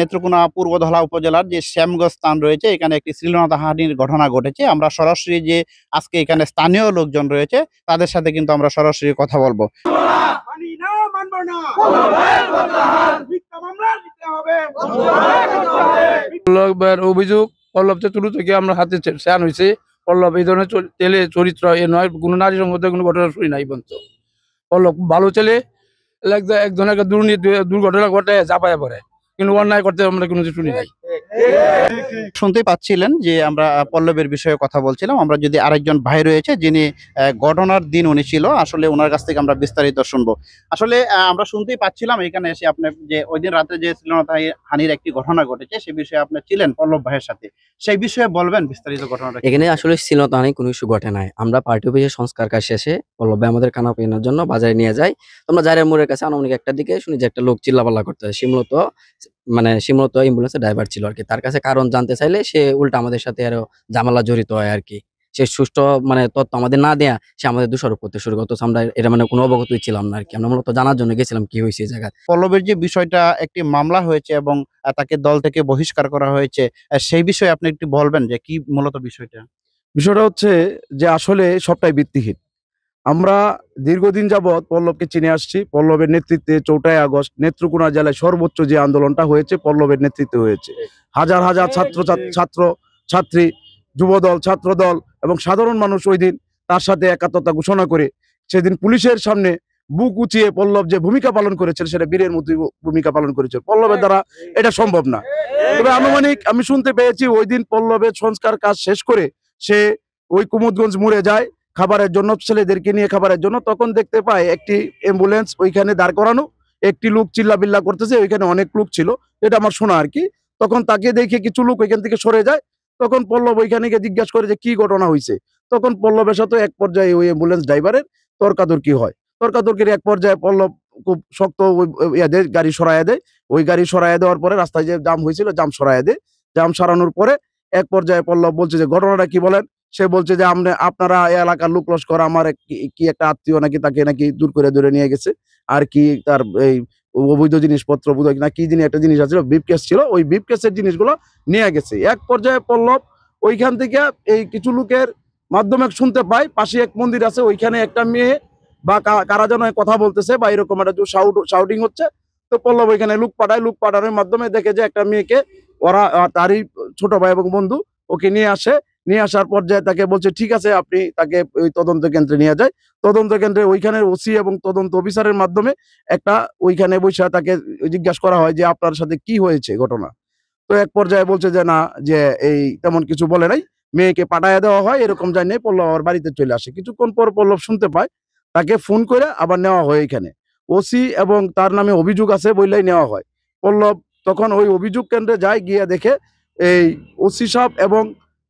নেত্রকোনা পূর্বধলা উপজেলার যে শ্যামগঞ্জ স্থান রয়েছে এখানে একটি শ্লীলতাহানির ঘটনা ঘটেছে। আমরা সরাসরি যে আজকে এখানে স্থানীয় লোকজন রয়েছে তাদের সাথে কিন্তু আমরা সরাসরি কথা বলবো। পল্লবের অভিযোগ, পল্লব চতুর্থ থেকে আমরা হাতে স্যান হয়েছে। পল্লব এই ধরনের ছেলে চরিত্র এ নয়, কোনো নারীর মধ্যে কোনো ঘটনা শুনি নাই পর্যন্ত। পল্লব ভালো ছেলে, একজনের দুর্ঘটনা ঘটে চাপায় পড়ে, কিন্তু অন্যায় করতে আমরা কোনো কিছু শুনি নাই। শুনতেই পাচ্ছিলেন যে আমরা পল্লবের বিষয়ে কথা বলছিলাম। আমরা যদি আরেকজন ভাই রয়েছে যিনি ঘটনার দিন উনি ছিল, আসলে ওনার কাছ থেকে আমরা বিস্তারিত শুনবো। আসলে আমরা শুনতেই পাচ্ছিলাম এখানে এসে আপনি যে ওই দিন রাতে যে শ্লীলতাহানির একটি ঘটনা ঘটেছে সে বিষয়ে আপনি ছিলেন পল্লব ভাইয়ের সাথে, সেই বিষয়ে বলবেন বিস্তারিত ঘটনাটা। এখানে আসলে শ্লীলতাহানি কোনো কিছু ঘটে নাই। আমরা পার্টি অফিসে সংস্কার কাজ শেষে পল্লব ভাই আমাদের খানা পেনার জন্য বাজারে নিয়ে যাই। তোমরা জারের মোড়ের কাছে আনুমানিক একটার দিকে শুনি যে একটা লোক চিল্লাপাল্লা করতেছে। সে মূলত অ্যাম্বুলেন্সের ড্রাইভার ছিল আর কি। তার কাছে কারণ জানতে চাইলে সে উল্টা আমাদের সাথে আরো ঝামেলা জড়িত হয় আর কি। সে সুষ্ঠু তথ্য আমাদের না দেয়া সে আমাদের দোষারোপ করতে শুরু করতো। আমরা এটা কোনো অবগতই ছিলাম না আর কি। আমরা মূলত জানার জন্য গেছিলাম কি হয়েছে এই জায়গায়। পল্লবের যে বিষয়টা একটি মামলা হয়েছে এবং তাকে দল থেকে বহিষ্কার করা হয়েছে, সেই বিষয়ে আপনি একটু বলবেন যে কি মূলত বিষয়টা। বিষয়টা হচ্ছে যে আসলে সবটাই ভিত্তিহীন। আমরা দীর্ঘদিন যাবৎ পল্লবকে চিনে আসছি। পল্লবের নেতৃত্বে ৪ই আগস্ট নেত্রকোনা জেলায় সর্বোচ্চ যে আন্দোলনটা হয়েছে পল্লবের নেতৃত্বে হয়েছে। হাজার হাজার ছাত্রী, যুবদল, ছাত্রদল এবং সাধারণ মানুষ ওই দিন তার সাথে একাত্মতা ঘোষণা করে সেদিন পুলিশের সামনে বুক উঁচিয়ে পল্লব যে ভূমিকা পালন করেছিল সেটা বীরের মতো ভূমিকা পালন করেছে। পল্লবের দ্বারা এটা সম্ভব না। তবে আনুমানিক আমি শুনতে পেয়েছি ওই দিন পল্লবের সংস্কার কাজ শেষ করে সে ওই কুমুদগঞ্জ মোড়ে যায় খাবারের জন্য, ছেলেদেরকে নিয়ে খাবারের জন্য। তখন দেখতে পায় একটি অ্যাম্বুলেন্স ওইখানে দাঁড় করানো, একটি লোক চিল্লাবিল্লা করতেছে। ওইখানে অনেক লোক ছিল, এটা আমার শোনা আর কি। তখন তাকে দেখে কিছু লোক ওইখান থেকে সরে যায়। তখন পল্লব ওইখানে গিয়ে জিজ্ঞাসা করে যে কি ঘটনা হয়েছে। তখন পল্লবের সাথে এক পর্যায়ে ওই অ্যাম্বুলেন্স ড্রাইভারের তর্কাতর্কি হয়। তর্কাতর্কির এক পর্যায়ে পল্লব খুব শক্ত গাড়ি সরাইয়া দেয়। ওই গাড়ি সরাইয়া দেওয়ার পরে রাস্তায় যে জাম হয়েছিল জাম সরাইয়া দেয়। জাম সরানোর পরে এক পর্যায়ে পল্লব বলছে যে ঘটনাটা কি বলেন। সে বলছে যে আপনারা এলাকার লোক লস্কর আমার কি একটা আত্মীয় নাকি তাকে নাকি দূর করে দূরে নিয়ে গেছে আর কি তার এই অবৈধ জিনিসপত্র বোধহয় না কি জিনিস একটা জিনিস আছে বিপ কেস ছিল, ওই বিপ কেসের জিনিসগুলো নিয়ে গেছে। এক পর্যায়ে পল্লব ওইখান থেকে এই কিছু লোকের মাধ্যমে শুনতে পায় পাশে এক মন্দির আছে, ওইখানে একটা মেয়ে বা কারা যেন কথা বলতেছে বা এরকম একটা শাউটিং হচ্ছে। তো পল্লব ওইখানে লোক পাঠানোর মাধ্যমে দেখে যে একটা মেয়েকে ওরা তারই ছোট ভাই এবং বন্ধু ওকে নিয়ে আসে। নিয়ে আসার পর্যায়ে তাকে বলছে ঠিক আছে আপনি তাকে ওই তদন্ত কেন্দ্রে নিয়ে যায়। তদন্ত কেন্দ্রে ওইখানে ওসি এবং তদন্ত অফিসারের মাধ্যমে একটা ওইখানে বসে তাকে জিজ্ঞাসা করা হয় যে আপনার সাথে কি হয়েছে ঘটনা। তো এক পর্যায়ে বলছে যে না, যে এই তেমন কিছু বলে নাই, মেয়েকে পাঠাইয়া দেওয়া হয় এরকম জানি নাই। পল্লব আবার বাড়িতে চলে আসে। কিছুক্ষণ পর পল্লব শুনতে পায় তাকে ফোন করে আবার নেওয়া হয় এখানে ওসি এবং তার নামে অভিযোগ আছে বললেই নেওয়া হয়। পল্লব তখন ওই অভিযোগ কেন্দ্রে যায়, গিয়ে দেখে এই ওসি সাহেব এবং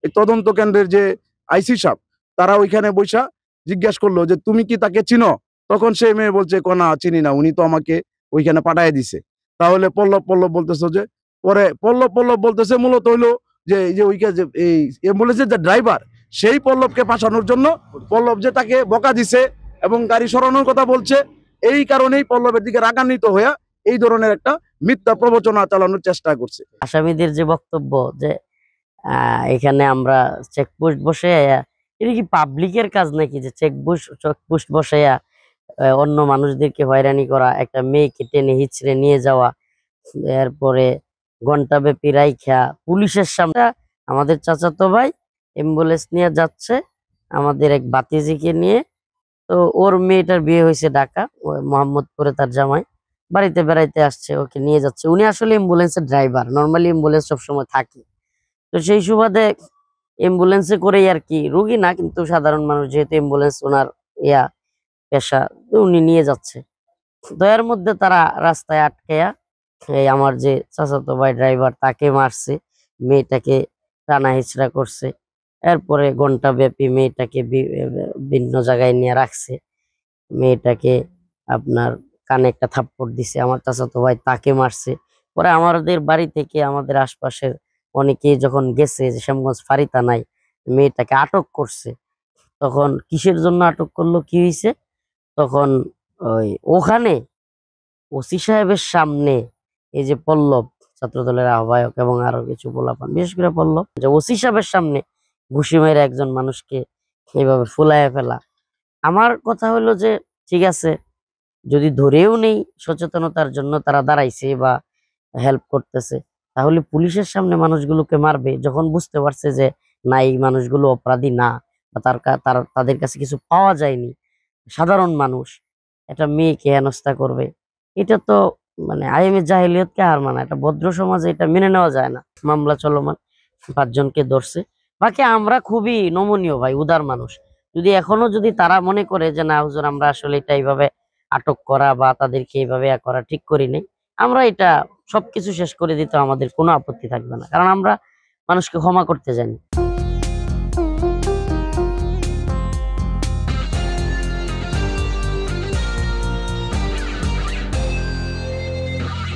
এই তদন্ত কেন্দ্রের যে আইসি সাহেব তারা ওইখানে বৈশা জিজ্ঞাসা করলো যে তুমি কি তাকে চিনো। তখন সেই মেয়ে বলছে না চিনি না, উনি তো আমাকে ওইখানে পাঠায় দিছে। তাহলে পল্লব বলতেছে যে পরে পল্লব বলতেছে মূলত হইলো যে এই যে ওইখানে যে এই অ্যাম্বুলেন্সের যে ড্রাইভার সেই পল্লবকে ফাঁসানোর জন্য পল্লব যে তাকে বকা দিছে এবং গাড়ি সরানোর কথা বলছে, এই কারণেই পল্লবের দিকে রাগান্বিত হয়ে এই ধরনের একটা মিথ্যা প্রবচনা চালানোর চেষ্টা করছে। আসামিদের যে বক্তব্য যে এখানে আমরা চেকপোস্ট বসে এটা কি পাবলিকের কাজ নাকি যে চেকপোস্ট বসে অন্য মানুষদেরকে হয়রানি করা, একটা মেয়েকে টেনে হিচড়ে নিয়ে যাওয়া, এরপরে ঘন্টা ব্যাপী রাইখা পুলিশের সামনে। আমাদের চাচাতো ভাই অ্যাম্বুলেন্স নিয়ে যাচ্ছে আমাদের এক বাতিজিকে নিয়ে। তো ওর মেয়েটার বিয়ে হয়েছে ঢাকা, মোহাম্মদপুরে, তার জামাই বাড়িতে বেড়াইতে আসছে, ওকে নিয়ে যাচ্ছে। উনি আসলে অ্যাম্বুলেন্সের ড্রাইভার, নর্মালি অ্যাম্বুলেন্স সবসময় থাকে। তো সেই সুবাদে অ্যাম্বুলেন্সে করেই আর কি, রুগী না কিন্তু সাধারণ মানুষ, যেহেতু অ্যাম্বুলেন্স ওনার পেশা, তো উনি নিয়ে যাচ্ছে। তো এর মধ্যে তারা রাস্তায় আটকায়া এই আমার যে চাচাতো ভাই ড্রাইভার তাকে মারছে, মেয়েটাকে টানা হিচড়া করছে। এরপরে ঘন্টা ব্যাপী মেয়েটাকে ভিন্ন জায়গায় নিয়ে রাখছে। মেয়েটাকে আপনার কানে একটা থাপ্পড় দিছে, আমার চাচাতো ভাই তাকে মারছে। পরে আমাদের বাড়ি থেকে আমাদের আশপাশের অনেকেই যখন গেছে যে শ্যামগঞ্জ ফাঁড়ি থানায় মেয়েটাকে আটক করছে। তখন কিসের জন্য আটক করলো, কি হয়েছে, তখন ওখানে ওসি সাহেবের সামনে এই যে পল্লব ছাত্র দলের আহ্বায়ক এবং আরো কিছু পোলাপান, বিশেষ করে পল্লব, যে ওসি সাহেবের সামনে ঘুষি মেরে একজন মানুষকে এইভাবে ফুলায় ফেলা। আমার কথা হলো যে ঠিক আছে, যদি ধরেও নেই সচেতনতার জন্য তারা দাঁড়াইছে বা হেল্প করতেছে, তাহলে পুলিশের সামনে মানুষগুলোকে মারবে যখন বুঝতে পারছে যে না, এই মানুষগুলো অপরাধী না, বা তাদের কাছে কিছু পাওয়া যায়নি, সাধারণ মানুষ একটা মেয়েকে হেনস্থা করবে। এটা তো মানে আইএমএ জাহিলিয়তকে হার মানা, এটা ভদ্র সমাজে এটা মেনে নেওয়া যায় না। মামলা চলমান, 5 জনকে ধরছে। বাকি আমরা খুবই নমনীয় ভাই, উদার মানুষ। যদি এখনো যদি তারা মনে করে যে না হুজুর, আমরা আসলে এটা এইভাবে আটক করা বা তাদেরকে এইভাবে করা ঠিক করি নাই, আমরা এটা সবকিছু শেষ করে দিতে আমাদের কোনো আপত্তি থাকবে না, কারণ আমরা মানুষকে ক্ষমা করতে জানি।